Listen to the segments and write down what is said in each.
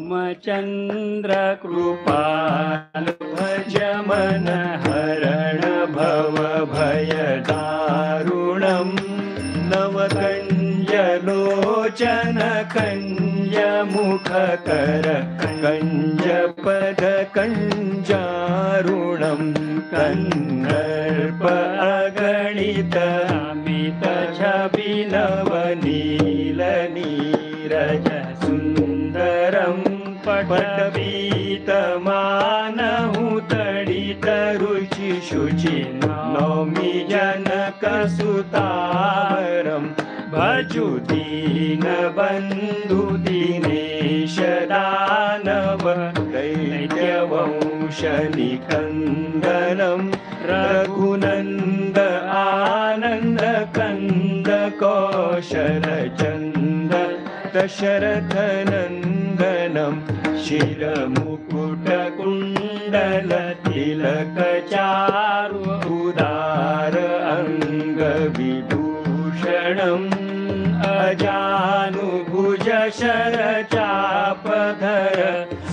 श्रीरामचंद्र कृपाल भज मन हरण भव भय दारुणं नवकंजलोचन कंज मुख कर कंज पद कंजारुणं कंदर्प अगणित अमित छवि नवनील नीरज सुंदरं पटपीतमानहु तडित रुचि शुचि नौमि जनकसुतावरं भजु दीनबन्धु दीनेश दानव दैत्यवंश निकन्दनं रघुनन्द आनन्द कंद कौशल चन्द दशरथ नन्दनं शिरमुकुट कुण्डल तिलक चारु उदार अङ्ग विभूषणम् अजानुभुज शर चापधर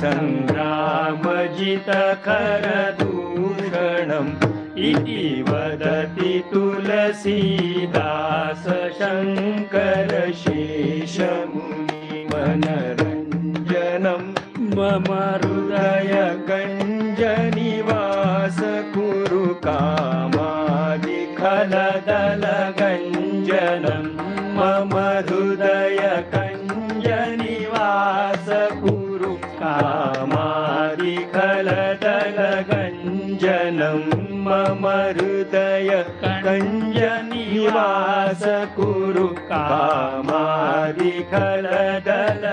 संग्रामजित खर दूषणम् इति वदति तुलसीदास शंकर शेषमुनि मनरंजनम् मम हृदय गंज निवास कुरु कामादि खलदल गंजनम् मम हृदय गंज निवास कुरु कामादि खलदल गंजनम् मम हृदय कंज निवास कुरु कामादि खलदल